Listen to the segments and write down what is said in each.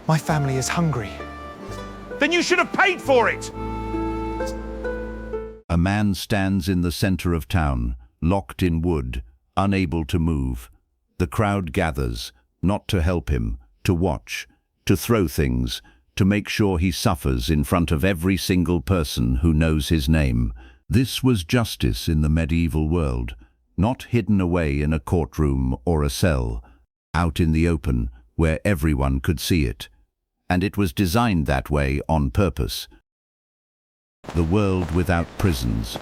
My family is hungry. Then you should have paid for it! A man stands in the center of town, locked in wood, unable to move. The crowd gathers, not to help him, to watch, to throw things, to make sure he suffers in front of every single person who knows his name. This was justice in the medieval world, not hidden away in a courtroom or a cell, out in the open, where everyone could see it. And it was designed that way on purpose. The world without prisons.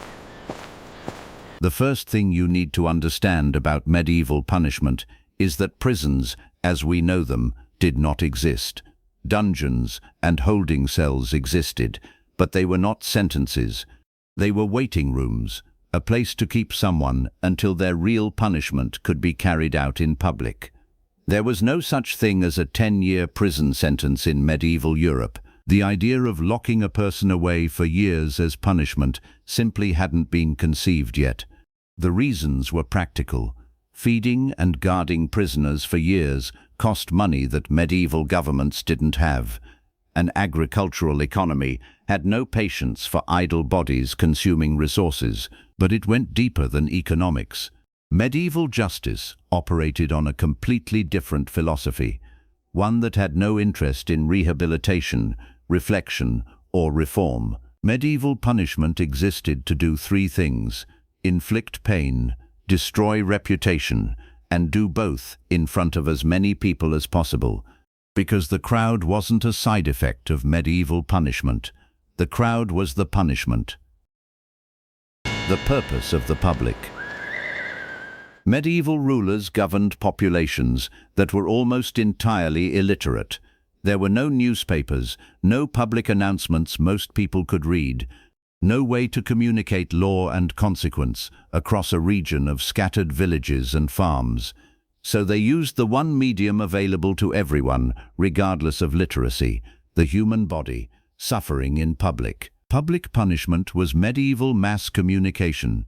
The first thing you need to understand about medieval punishment is that prisons, as we know them, did not exist. Dungeons and holding cells existed, but they were not sentences. They were waiting rooms, a place to keep someone until their real punishment could be carried out in public. There was no such thing as a 10-year prison sentence in medieval Europe. The idea of locking a person away for years as punishment simply hadn't been conceived yet. The reasons were practical. Feeding and guarding prisoners for years cost money that medieval governments didn't have. An agricultural economy had no patience for idle bodies consuming resources, but it went deeper than economics. Medieval justice operated on a completely different philosophy, one that had no interest in rehabilitation, reflection, or reform. Medieval punishment existed to do three things: inflict pain, destroy reputation, and do both in front of as many people as possible. Because the crowd wasn't a side effect of medieval punishment. The crowd was the punishment. The purpose of the public. Medieval rulers governed populations that were almost entirely illiterate. There were no newspapers, no public announcements most people could read, no way to communicate law and consequence across a region of scattered villages and farms. So they used the one medium available to everyone, regardless of literacy: the human body, suffering in public. Public punishment was medieval mass communication,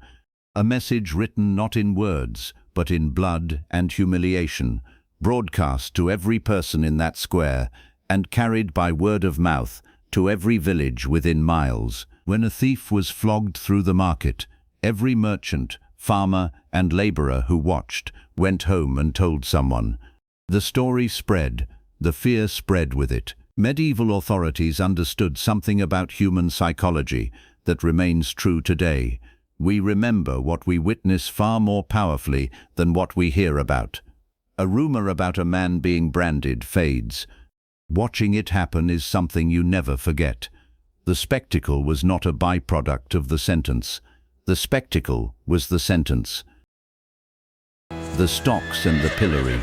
a message written not in words, but in blood and humiliation, broadcast to every person in that square, and carried by word of mouth to every village within miles. When a thief was flogged through the market, every merchant, farmer, and laborer who watched went home and told someone. The story spread, the fear spread with it. Medieval authorities understood something about human psychology that remains true today. We remember what we witness far more powerfully than what we hear about. A rumor about a man being branded fades. Watching it happen is something you never forget. The spectacle was not a byproduct of the sentence. The spectacle was the sentence. The stocks and the pillory.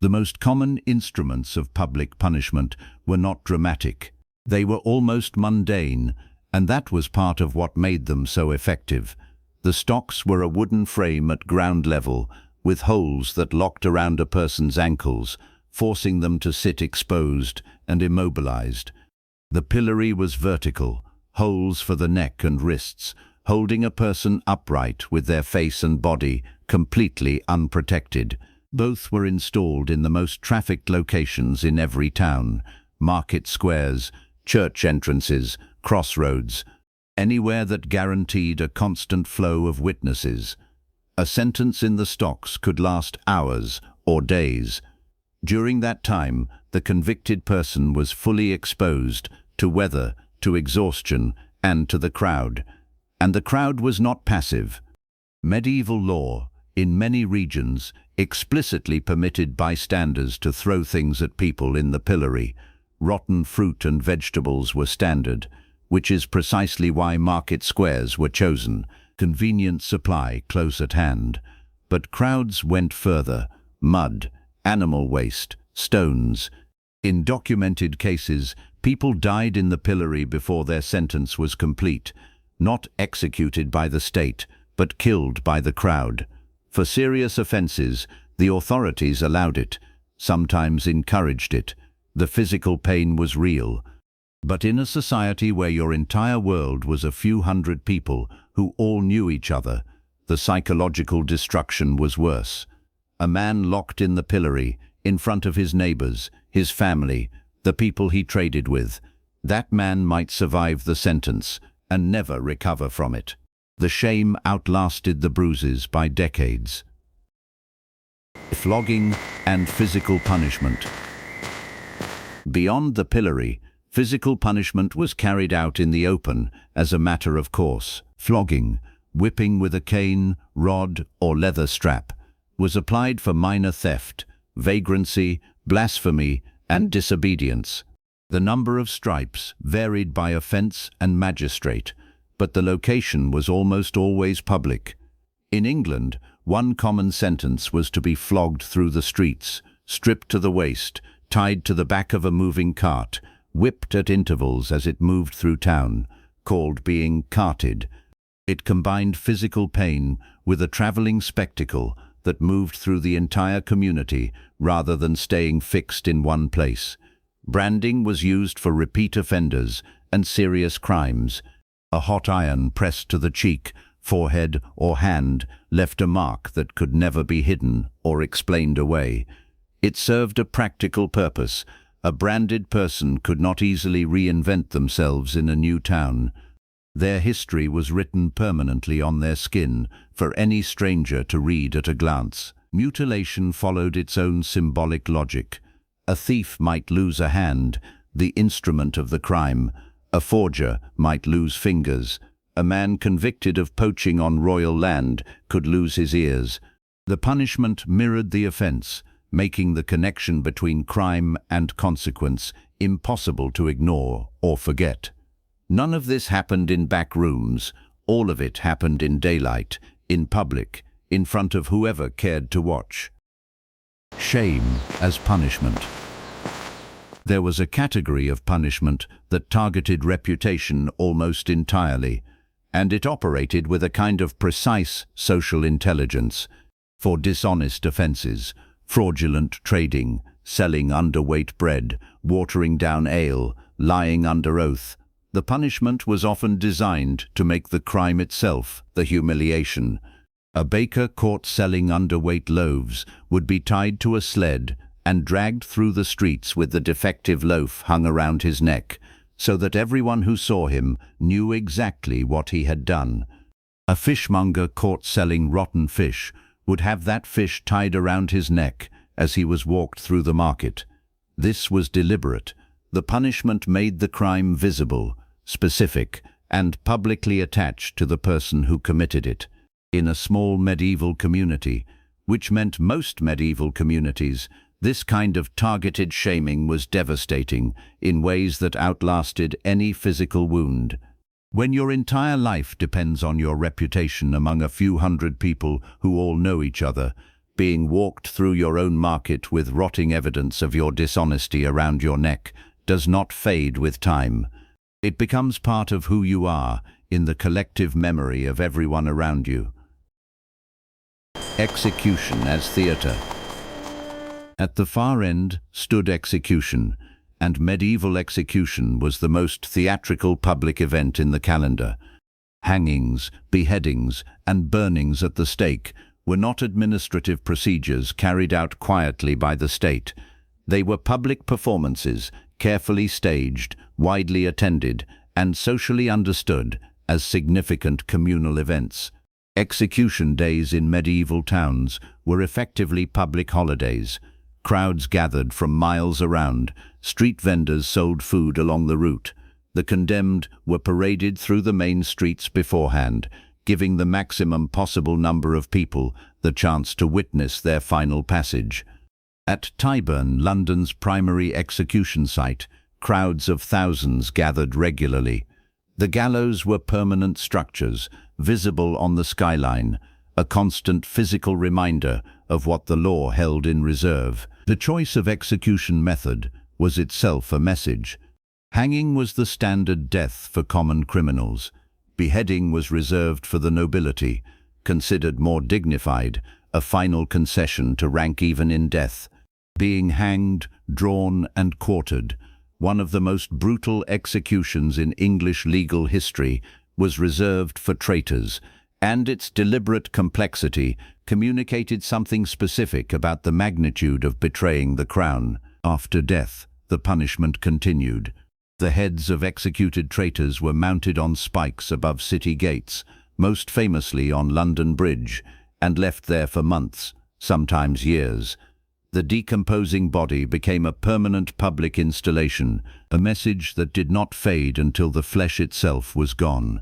The most common instruments of public punishment were not dramatic. They were almost mundane, and that was part of what made them so effective. The stocks were a wooden frame at ground level, with holes that locked around a person's ankles, forcing them to sit exposed and immobilized. The pillory was vertical, holes for the neck and wrists, holding a person upright with their face and body completely unprotected. Both were installed in the most trafficked locations in every town: market squares, church entrances, crossroads, anywhere that guaranteed a constant flow of witnesses. A sentence in the stocks could last hours or days. During that time, the convicted person was fully exposed to weather, to exhaustion, and to the crowd. And the crowd was not passive. Medieval law, in many regions, explicitly permitted bystanders to throw things at people in the pillory. Rotten fruit and vegetables were standard, which is precisely why market squares were chosen. Convenient supply close at hand. But crowds went further: mud, animal waste, stones. In documented cases, people died in the pillory before their sentence was complete, not executed by the state, but killed by the crowd. For serious offenses, the authorities allowed it, sometimes encouraged it. The physical pain was real. But in a society where your entire world was a few hundred people who all knew each other, the psychological destruction was worse. A man locked in the pillory, in front of his neighbors, his family, the people he traded with. That man might survive the sentence and never recover from it. The shame outlasted the bruises by decades. Flogging and physical punishment. Beyond the pillory, physical punishment was carried out in the open as a matter of course. Flogging, whipping with a cane, rod, or leather strap, was applied for minor theft, vagrancy, blasphemy, and disobedience. The number of stripes varied by offense and magistrate, but the location was almost always public. In England, one common sentence was to be flogged through the streets, stripped to the waist, tied to the back of a moving cart, whipped at intervals as it moved through town, called being carted. It combined physical pain with a traveling spectacle that moved through the entire community rather than staying fixed in one place. Branding was used for repeat offenders and serious crimes. A hot iron pressed to the cheek, forehead, or hand left a mark that could never be hidden or explained away. It served a practical purpose. A branded person could not easily reinvent themselves in a new town. Their history was written permanently on their skin for any stranger to read at a glance. Mutilation followed its own symbolic logic. A thief might lose a hand, the instrument of the crime. A forger might lose fingers. A man convicted of poaching on royal land could lose his ears. The punishment mirrored the offense, making the connection between crime and consequence impossible to ignore or forget. None of this happened in back rooms. All of it happened in daylight, in public, in front of whoever cared to watch. Shame as punishment. There was a category of punishment that targeted reputation almost entirely, and it operated with a kind of precise social intelligence. For dishonest offenses, fraudulent trading, selling underweight bread, watering down ale, lying under oath, the punishment was often designed to make the crime itself the humiliation. A baker caught selling underweight loaves would be tied to a sled and dragged through the streets with the defective loaf hung around his neck, so that everyone who saw him knew exactly what he had done. A fishmonger caught selling rotten fish would have that fish tied around his neck as he was walked through the market. This was deliberate. The punishment made the crime visible, specific, and publicly attached to the person who committed it. In a small medieval community, which meant most medieval communities, this kind of targeted shaming was devastating in ways that outlasted any physical wound. When your entire life depends on your reputation among a few hundred people who all know each other, being walked through your own market with rotting evidence of your dishonesty around your neck does not fade with time. It becomes part of who you are in the collective memory of everyone around you. Execution as theatre. At the far end stood execution, and medieval execution was the most theatrical public event in the calendar. Hangings, beheadings, and burnings at the stake were not administrative procedures carried out quietly by the state. They were public performances, carefully staged, widely attended, and socially understood as significant communal events. Execution days in medieval towns were effectively public holidays. Crowds gathered from miles around. Street vendors sold food along the route. The condemned were paraded through the main streets beforehand, giving the maximum possible number of people the chance to witness their final passage. At Tyburn, London's primary execution site, crowds of thousands gathered regularly. The gallows were permanent structures, visible on the skyline, a constant physical reminder of what the law held in reserve. The choice of execution method was itself a message. Hanging was the standard death for common criminals. Beheading was reserved for the nobility, considered more dignified, a final concession to rank even in death. Being hanged, drawn, and quartered, one of the most brutal executions in English legal history, was reserved for traitors, and its deliberate complexity communicated something specific about the magnitude of betraying the crown. After death, the punishment continued. The heads of executed traitors were mounted on spikes above city gates, most famously on London Bridge, and left there for months, sometimes years. The decomposing body became a permanent public installation, a message that did not fade until the flesh itself was gone.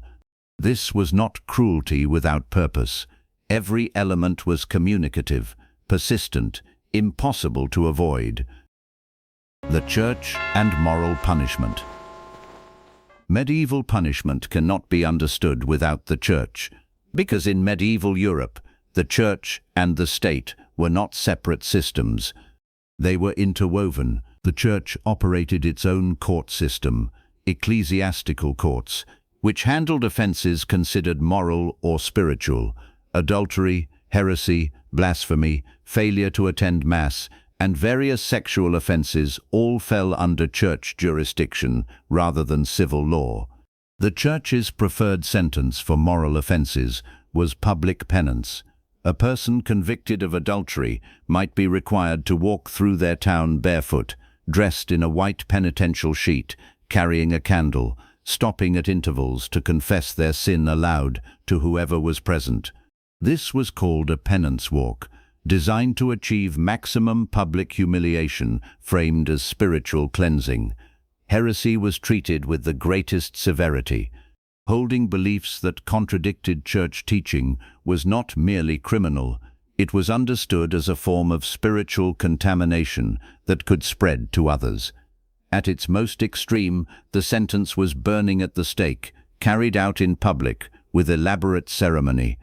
This was not cruelty without purpose. Every element was communicative, persistent, impossible to avoid. The Church and moral punishment. Medieval punishment cannot be understood without the Church, because in medieval Europe, the Church and the state were not separate systems. They were interwoven. The Church operated its own court system, ecclesiastical courts, which handled offenses considered moral or spiritual. Adultery, heresy, blasphemy, failure to attend Mass, and various sexual offenses all fell under church jurisdiction rather than civil law. The Church's preferred sentence for moral offenses was public penance. A person convicted of adultery might be required to walk through their town barefoot, dressed in a white penitential sheet, carrying a candle, stopping at intervals to confess their sin aloud to whoever was present. This was called a penance walk, designed to achieve maximum public humiliation, framed as spiritual cleansing. Heresy was treated with the greatest severity. Holding beliefs that contradicted church teaching was not merely criminal, it was understood as a form of spiritual contamination that could spread to others. At its most extreme, the sentence was burning at the stake, carried out in public with elaborate ceremony.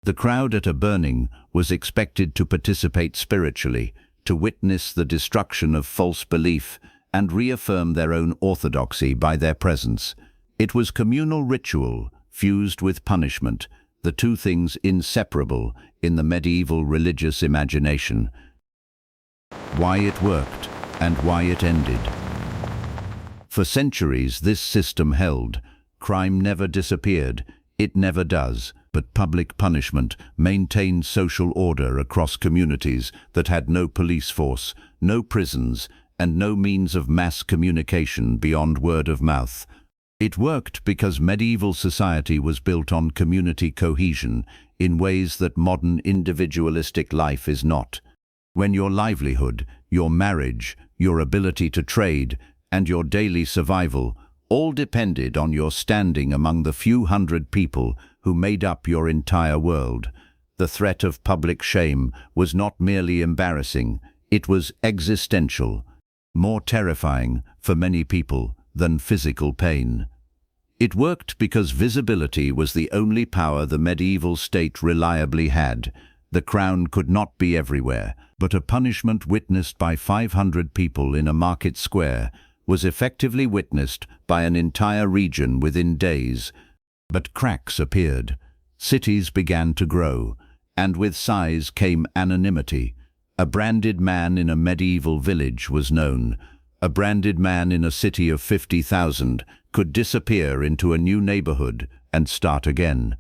The crowd at a burning was expected to participate spiritually, to witness the destruction of false belief and reaffirm their own orthodoxy by their presence. It was communal ritual fused with punishment, the two things inseparable in the medieval religious imagination. Why it worked and why it ended. For centuries this system held. Crime never disappeared, it never does, but public punishment maintained social order across communities that had no police force, no prisons, and no means of mass communication beyond word of mouth. It worked because medieval society was built on community cohesion in ways that modern individualistic life is not. When your livelihood, your marriage, your ability to trade, and your daily survival all depended on your standing among the few hundred people who made up your entire world, the threat of public shame was not merely embarrassing, it was existential, more terrifying for many people than physical pain. It worked because visibility was the only power the medieval state reliably had. The crown could not be everywhere, but a punishment witnessed by 500 people in a market square was effectively witnessed by an entire region within days. But cracks appeared. Cities began to grow, and with size came anonymity. A branded man in a medieval village was known. A branded man in a city of 50,000 could disappear into a new neighborhood and start again.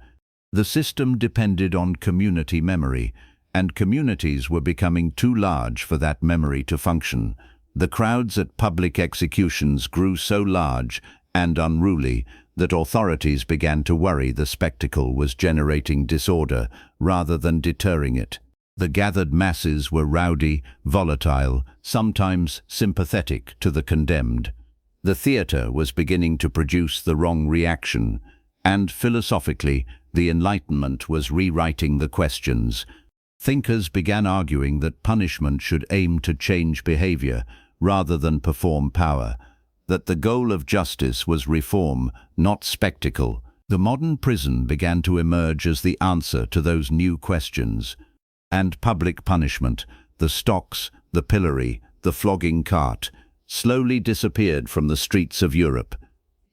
The system depended on community memory, and communities were becoming too large for that memory to function. The crowds at public executions grew so large and unruly that authorities began to worry the spectacle was generating disorder rather than deterring it. The gathered masses were rowdy, volatile, sometimes sympathetic to the condemned. The theater was beginning to produce the wrong reaction, and philosophically, the Enlightenment was rewriting the questions. Thinkers began arguing that punishment should aim to change behavior rather than perform power, that the goal of justice was reform, not spectacle. The modern prison began to emerge as the answer to those new questions. And public punishment, the stocks, the pillory, the flogging cart, slowly disappeared from the streets of Europe.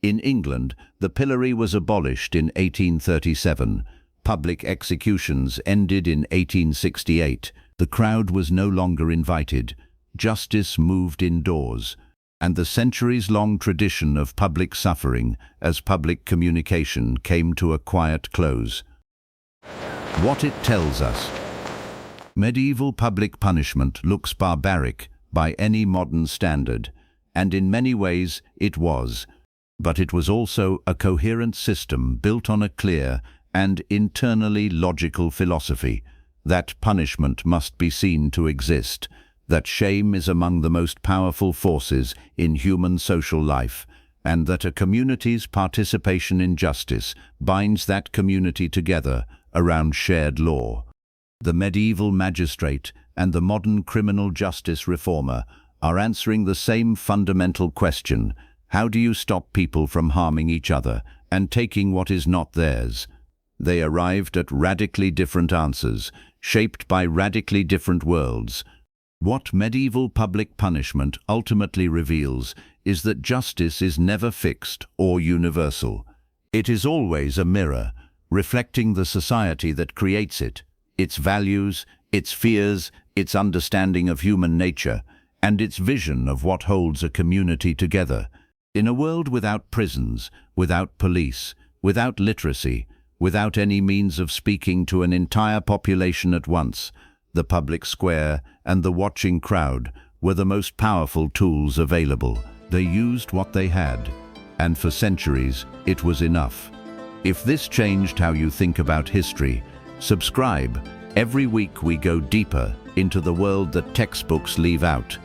In England, the pillory was abolished in 1837. Public executions ended in 1868. The crowd was no longer invited. Justice moved indoors, and the centuries-long tradition of public suffering as public communication came to a quiet close. What it tells us. Medieval public punishment looks barbaric by any modern standard, and in many ways it was. But it was also a coherent system built on a clear and internally logical philosophy that punishment must be seen to exist, that shame is among the most powerful forces in human social life, and that a community's participation in justice binds that community together around shared law. The medieval magistrate and the modern criminal justice reformer are answering the same fundamental question: how do you stop people from harming each other and taking what is not theirs? They arrived at radically different answers, shaped by radically different worlds. What medieval public punishment ultimately reveals is that justice is never fixed or universal. It is always a mirror, reflecting the society that creates it, its values, its fears, its understanding of human nature, and its vision of what holds a community together. In a world without prisons, without police, without literacy, without any means of speaking to an entire population at once, the public square and the watching crowd were the most powerful tools available. They used what they had, and for centuries it was enough. If this changed how you think about history, subscribe. Every week we go deeper into the world that textbooks leave out.